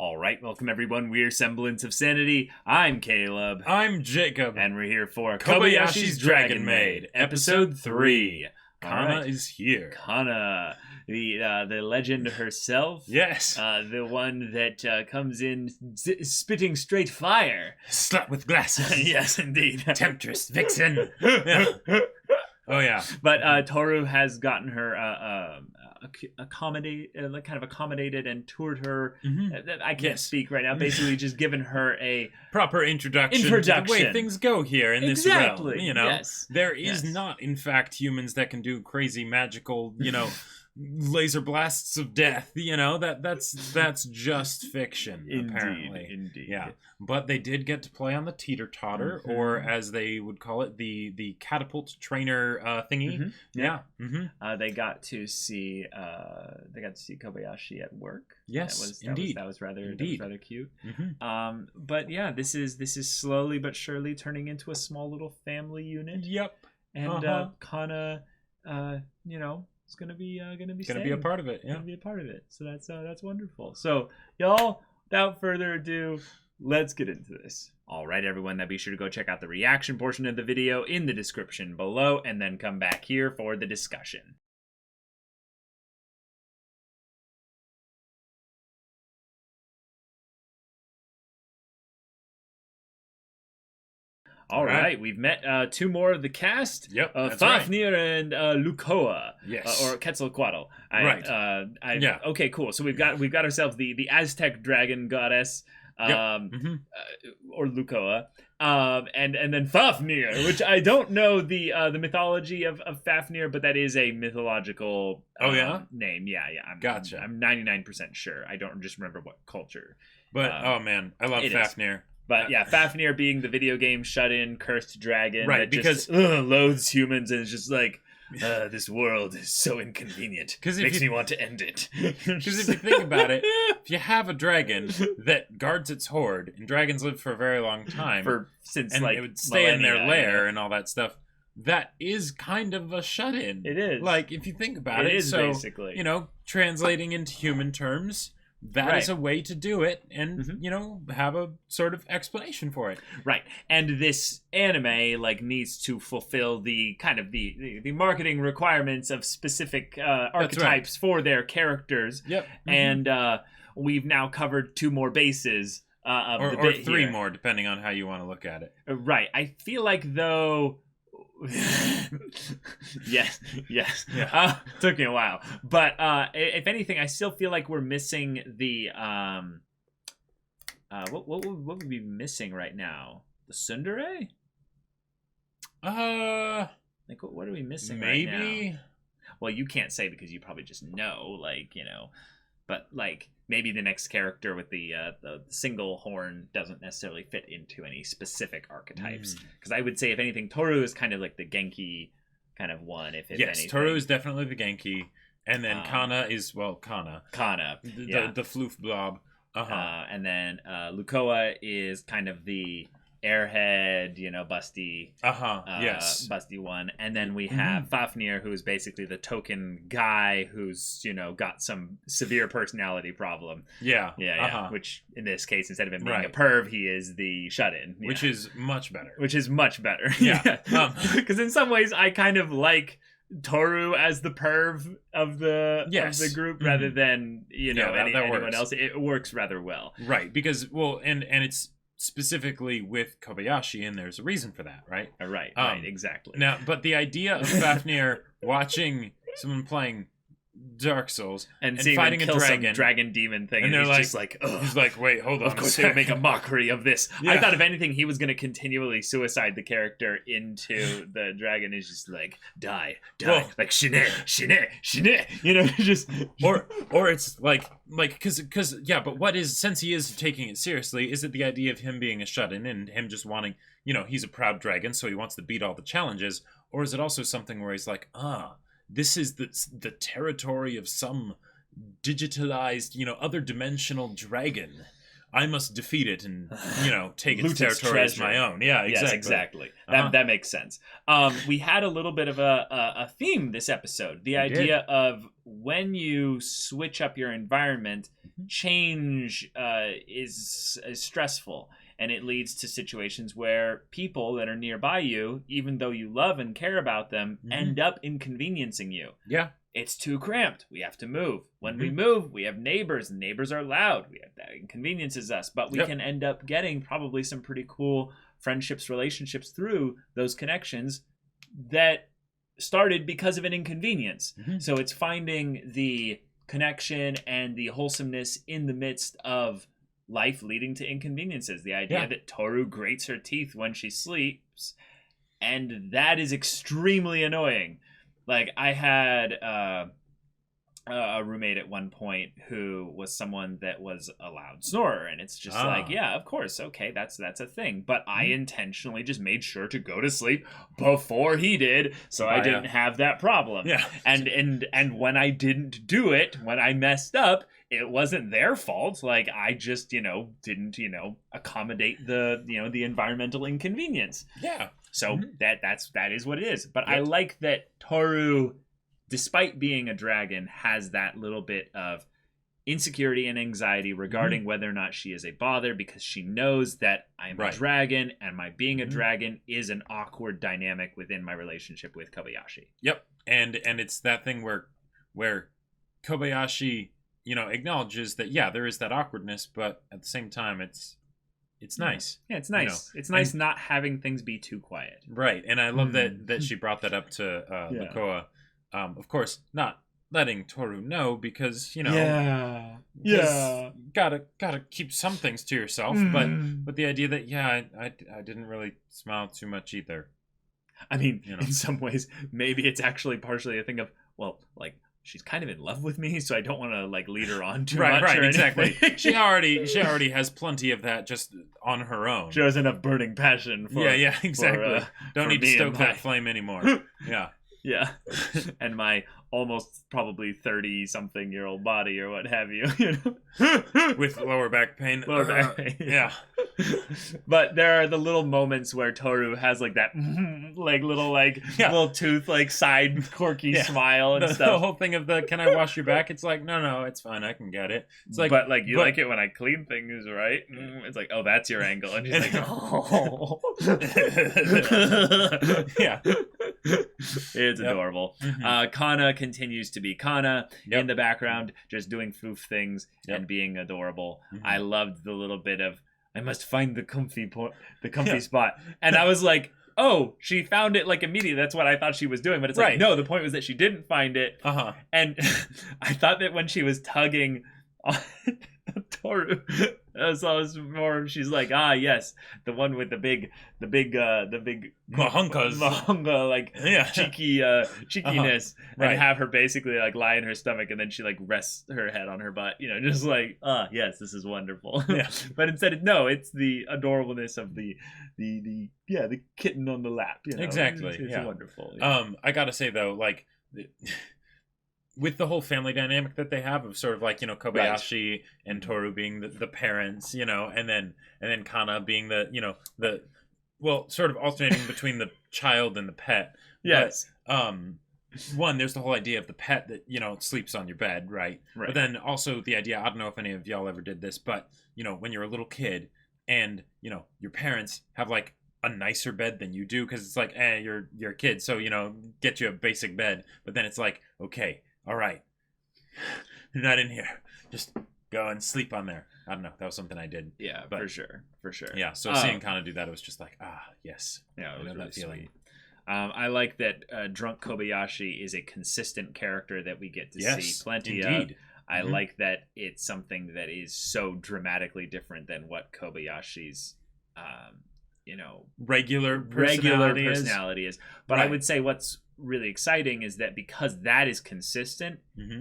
All right, welcome everyone. We're Semblance of Sanity. I'm Caleb. I'm Jacob. And we're here for Kobayashi's Dragon Maid, Episode 3. Kana is here. Kana, the legend herself. Yes. The one that comes in spitting straight fire. Slut with glasses. Yes, indeed. Temptress, vixen. Yeah. Oh, yeah. But Toru has gotten her accommodated and toured her. Mm-hmm. I can't speak right now. Basically, just given her a proper introduction to the way things go here in this realm. You know, there is not, in fact, humans that can do crazy magical, laser blasts of death. That's just fiction. Apparently, indeed. Yeah, but they did get to play on the teeter-totter, or as they would call it, the catapult trainer thingy. Mm-hmm. Yeah. Mm-hmm. They got to see Kobayashi at work. Yes, that was rather cute. Mm-hmm. But yeah, this is slowly but surely turning into a small little family unit. Yep. And Kana, it's gonna be a part of it. Yeah, gonna be a part of it. So that's wonderful. So y'all, without further ado, let's get into this. All right, everyone. Now be sure to go check out the reaction portion of the video in the description below, and then come back here for the discussion. All right, we've met two more of the cast. Yep, Fafnir and Lukoa. Yes, or Quetzalcoatl. Right. Yeah. Okay, cool. So we've got ourselves the Aztec dragon goddess, or Lukoa, and then Fafnir, which I don't know the mythology of Fafnir, but that is a mythological name. Yeah. Gotcha. I'm 99% sure. I don't just remember what culture. But oh man, I love Fafnir. But yeah, Fafnir being the video game shut-in cursed dragon that because loathes humans and is just like, this world is so inconvenient. Makes me want to end it. Because if you think about it, if you have a dragon that guards its horde, and dragons live for a very long time, and it would stay in their lair and all that stuff, that is kind of a shut-in. It is. Like, if you think about it, is basically. Translating into human terms, that is a way to do it, and have a sort of explanation for it. Right, and this anime needs to fulfill the kind of the marketing requirements of specific archetypes for their characters. Yep, and we've now covered two more bases or three more, depending on how you want to look at it. Right, I feel like though. yes. Yeah. Took me a while, but if anything, I still feel like we're missing the what would we be missing right now? The tsundere? What are we missing right now? Maybe. Well, you can't say because you probably just know, but maybe the next character with the single horn doesn't necessarily fit into any specific archetypes. Because I would say, if anything, Toru is kind of like the Genki kind of one. If anything. Toru is definitely the Genki, and then Kana is Kana. The floof blob. And then Lukoa is kind of the airhead, busty, busty one, and then we have Fafnir, who is basically the token guy who's got some severe personality problem. Which in this case, instead of him being a perv, he is the shut-in, which is much better. Because in some ways, I kind of like Toru as the perv of the group rather than anyone else. It works rather well, right? Because and it's specifically with Kobayashi, and there's a reason for that, right? Right, exactly. Now, but the idea of Fafnir watching someone playing Dark Souls and seeing fighting them kill a some dragon demon thing, and he's just like, ugh. He's like, wait, hold on. Of course, they would make a mockery of this. Yeah. I thought, if anything, he was going to continually suicide the character into the dragon. Is just like, die, like shine, just or it's like because but what is, since he is taking it seriously, is it the idea of him being a shut-in and him just wanting, he's a proud dragon, so he wants to beat all the challenges, or is it also something where he's like, this is the territory of some digitalized, other dimensional dragon. I must defeat it and, take its Loot its territory as treasure. my own. Yeah, exactly. Yes, exactly. Uh-huh. That makes sense. We had a little bit of a theme this episode. The We idea did. of when you switch up your environment, change is stressful. And it leads to situations where people that are nearby you, even though you love and care about them, end up inconveniencing you. Yeah. It's too cramped. We have to move. When we move, we have neighbors, and neighbors are loud. That inconveniences us, but we can end up getting probably some pretty cool friendships, relationships through those connections that started because of an inconvenience. So it's finding the connection and the wholesomeness in the midst of life leading to inconveniences. The idea that Toru grates her teeth when she sleeps, and that is extremely annoying. Like, I had a roommate at one point who was someone that was a loud snorer, and it's just like, yeah, of course, okay, that's a thing. But I intentionally just made sure to go to sleep before he did, so I didn't have that problem. Yeah. And when I didn't do it, when I messed up, it wasn't their fault. Like, I just, didn't, accommodate the environmental inconvenience. Yeah. So that is what it is. But I like that Toru, despite being a dragon, has that little bit of insecurity and anxiety regarding whether or not she is a bother, because she knows that I'm a dragon, and my being a dragon is an awkward dynamic within my relationship with Kobayashi. Yep. And it's that thing where Kobayashi, acknowledges that, there is that awkwardness, but at the same time, it's nice. Yeah, it's nice. It's nice not having things be too quiet. Right. And I love that she brought that up to Lukoa. Of course, not letting Toru know, because, gotta keep some things to yourself. But the idea that, I didn't really smile too much either. I mean, in some ways, maybe it's actually partially a thing of, she's kind of in love with me, so I don't want to lead her on too much. Right, exactly. she already has plenty of that just on her own. She has enough burning passion for exactly. Don't need to stoke that flame anymore. Yeah. And my almost probably 30-something-year-old body or what have you, with lower back pain. Lower back pain. Yeah. But there are the little moments where Toru has that little tooth side quirky smile and stuff. The whole thing of the, can I wash your back? It's like, no, it's fine, I can get it. It's like, but like it when I clean things, right? It's like, oh, that's your angle, and she's like, oh. Yeah. It's adorable. Kana continues to be Kana in the background, just doing foof things and being adorable. I loved the little bit of, I must find the comfy spot, and I was like, oh, she found it immediately. That's what I thought she was doing, but it's no, the point was that she didn't find it. And I thought that when she was tugging on Toru, so it was more, she's like, yes, the one with the big mahunga, cheekiness, and have her basically lie in her stomach, and then she rests her head on her butt, just yes, this is wonderful. But instead, no, it's the adorableness of the kitten on the lap. Exactly. It's wonderful. I gotta say though, with the whole family dynamic that they have of sort of Kobayashi and Toru being the parents, and then Kana being the sort of alternating between the child and the pet. Yes. But, one, there's the whole idea of the pet that, sleeps on your bed, right? But then also the idea, I don't know if any of y'all ever did this, but, when you're a little kid and, your parents have a nicer bed than you do, because it's you're a kid, so, get you a basic bed. But then it's okay, all right, you're not in here, just go and sleep on there. I don't know, that was something I did. Yeah, but, for sure. Yeah, so seeing Kana do that, it was just yes. Yeah, it was really sweet. I like that drunk Kobayashi is a consistent character that we get to see plenty of. I like that it's something that is so dramatically different than what Kobayashi's regular personality is. But I would say what's really exciting is that because that is consistent,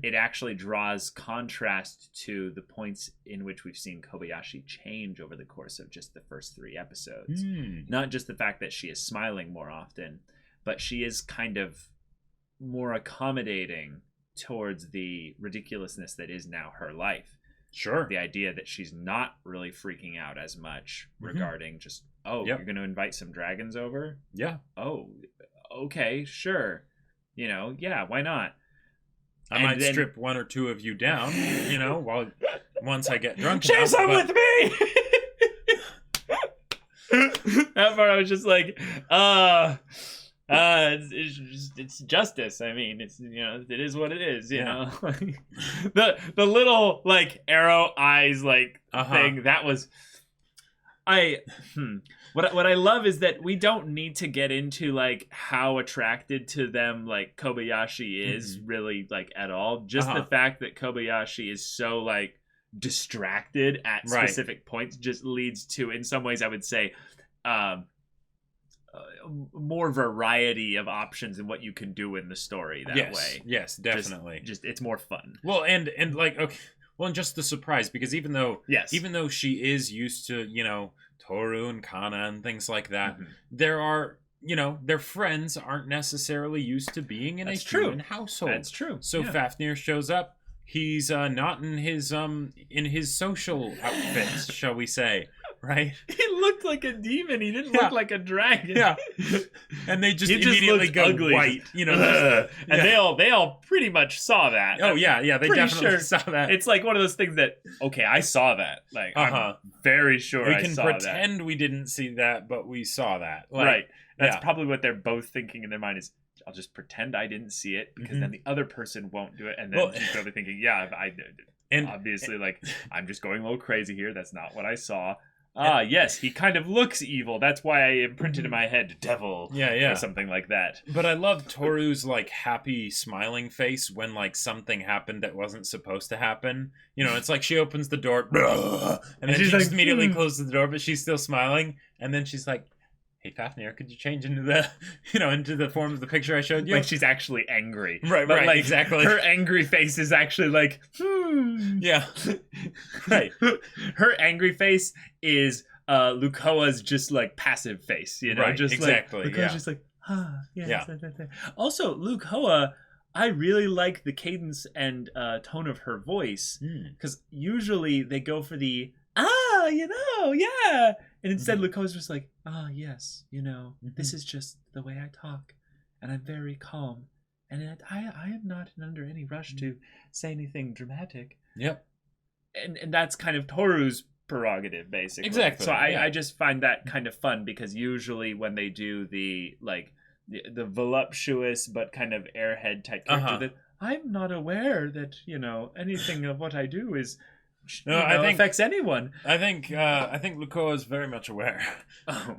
it actually draws contrast to the points in which we've seen Kobayashi change over the course of just the first 3 episodes. Not just the fact that she is smiling more often, but she is kind of more accommodating towards the ridiculousness that is now her life. Sure. The idea that she's not really freaking out as much regarding just, you're going to invite some dragons over? Yeah. Oh, okay, sure. Yeah, why not? I might strip one or two of you down, once I get drunk enough. Share some with me! That part I was just like, it's justice. I mean, it's it is what it is. You know, the little like arrow eyes like thing that was. What I love is that we don't need to get into like how attracted to them like Kobayashi is really like at all. Just the fact that Kobayashi is so like distracted at specific points just leads to, in some ways, I would say, more variety of options in what you can do in the story that way. Yes, definitely. Just it's more fun. Well, and like okay. Well, and just the surprise, because even though she is used to, Toru and Kana and things like that, there are, their friends aren't necessarily used to being in a human household. That's true. So Fafnir shows up. He's not in his social outfits, shall we say, right? He looked like a demon. He didn't look like a dragon. Yeah. And they just immediately go ugly. White, and they all pretty much saw that. Oh yeah, they definitely saw that. It's like one of those things that I saw that. Like I'm very sure I saw that. We can pretend we didn't see that, but we saw that. Like, right. That's probably what they're both thinking in their mind is, I'll just pretend I didn't see it because then the other person won't do it, and then she's probably thinking, I did. And obviously, like, I'm just going a little crazy here. That's not what I saw. Yes, he kind of looks evil. That's why I imprinted in my head, devil, or something like that. But I love Toru's, like, happy, smiling face when, like, something happened that wasn't supposed to happen. It's like she opens the door, and then she just immediately closes the door, but she's still smiling, and then she's like, hey, Fafnir, could you change into the, into the form of the picture I showed you? Like she's actually angry. Right, like, exactly. Her angry face is actually like, Yeah. Right. Her angry face is Lukoa's just like passive face, Right, just exactly. Like, Lukoa's just like, yeah. Also, Lukoa, I really like the cadence and tone of her voice, because usually they go for the, yeah. And instead, Lukoa's just like, yes, this is just the way I talk. And I'm very calm. And I am not under any rush to say anything dramatic. Yep. And that's kind of Toru's prerogative, basically. Exactly. So I just find that kind of fun, because usually when they do the, like, the voluptuous but kind of airhead type character, that I'm not aware that, anything of what I do is... I think affects anyone. I think Lukoa is very much aware. Oh.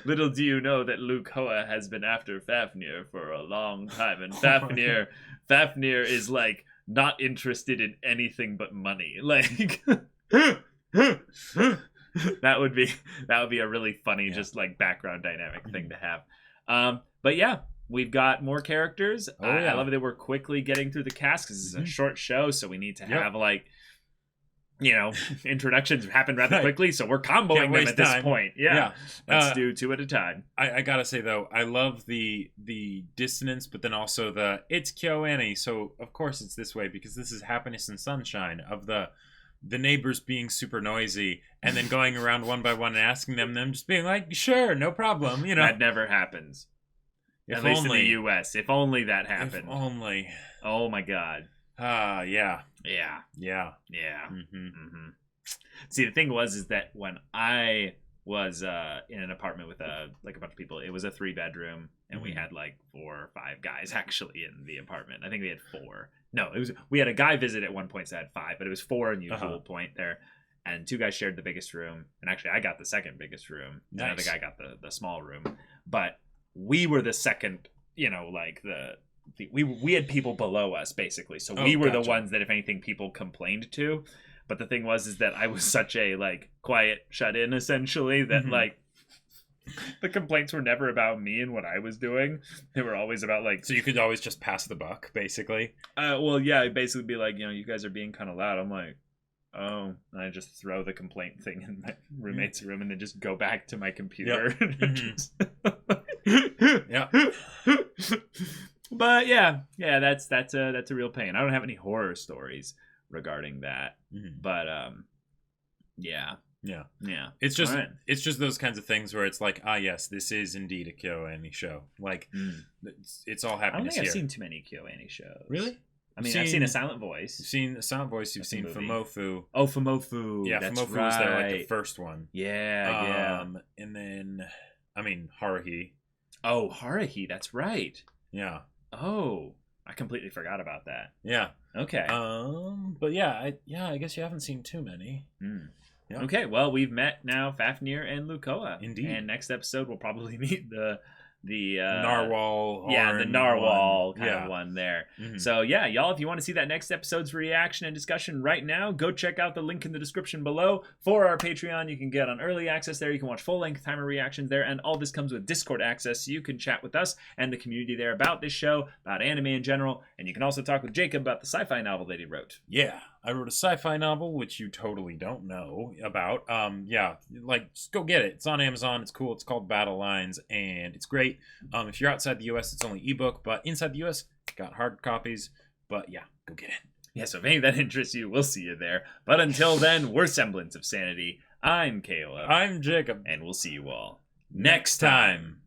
Little do you know that Lukoa has been after Fafnir for a long time, and Fafnir is like not interested in anything but money. Like that would be a really funny just like background dynamic thing to have. But yeah. We've got more characters. I love that we're quickly getting through the cast because this is a short show, so we need to have like, introductions happen rather quickly. So we're comboing them at this point. Yeah. Let's do two at a time. I gotta say though, I love the dissonance, but then also it's KyoAni. So of course it's this way because this is happiness and sunshine of the neighbors being super noisy and then going around one by one and asking them just being like, sure, no problem. That never happens. At least in the U.S. If only that happened. If only. Oh, my God. Yeah. See, the thing is that when I was in an apartment with a bunch of people, it was a 3-bedroom, and we had like 4 or 5 guys actually in the apartment. I think we had 4. No, we had a guy visit at one point, so I had 5, but it was 4 in usual point there. And 2 guys shared the biggest room. And actually, I got the second biggest room. Nice. Another guy got the small room. But we were the second, like we had people below us basically, so we were the ones that if anything people complained to. But the thing is that I was such a like quiet shut in essentially that like the complaints were never about me and what I was doing. They were always about like, so you could always just pass the buck basically. Well, yeah, basically be like, you guys are being kind of loud. I'm like, oh, and I just throw the complaint thing in my roommate's room and then just go back to my computer. Yeah. But yeah, that's a real pain. I don't have any horror stories regarding that, but yeah. It's just those kinds of things where it's like, yes, this is indeed a KyoAni show. Like, it's all happiness. I don't think I've seen too many KyoAni shows. Really? I mean, I've seen A Silent Voice. You've seen A Silent Voice. You've seen Fumofu. Oh, Fumofu. Yeah, that's Fumofu right. was there, like, the first one. Yeah. And then, Haruhi. Oh, Haruhi. That's right. Yeah. Oh, I completely forgot about that. Yeah. Okay. But I guess you haven't seen too many. Yeah. Okay, well, we've met now Fafnir and Lukoa. Indeed. And next episode we'll probably meet the narwhal. The narwhal kind of one there. So yeah, y'all, if you want to see that next episode's reaction and discussion right now, go check out the link in the description below for our Patreon. You can get on early access there. You can watch full-length timer reactions there, and all this comes with Discord access, so you can chat with us and the community there about this show, about anime in general, and you can also talk with Jacob about the sci-fi novel that he wrote. Yeah, I wrote a sci-fi novel, which you totally don't know about. Just go get it. It's on Amazon. It's cool. It's called Battle Lines, and it's great. If you're outside the US, it's only ebook, but inside the US, got hard copies. But yeah, go get it. Yeah, so if any of that interests you, we'll see you there. But until then, we're Semblance of Sanity. I'm Caleb. I'm Jacob. And we'll see you all next time.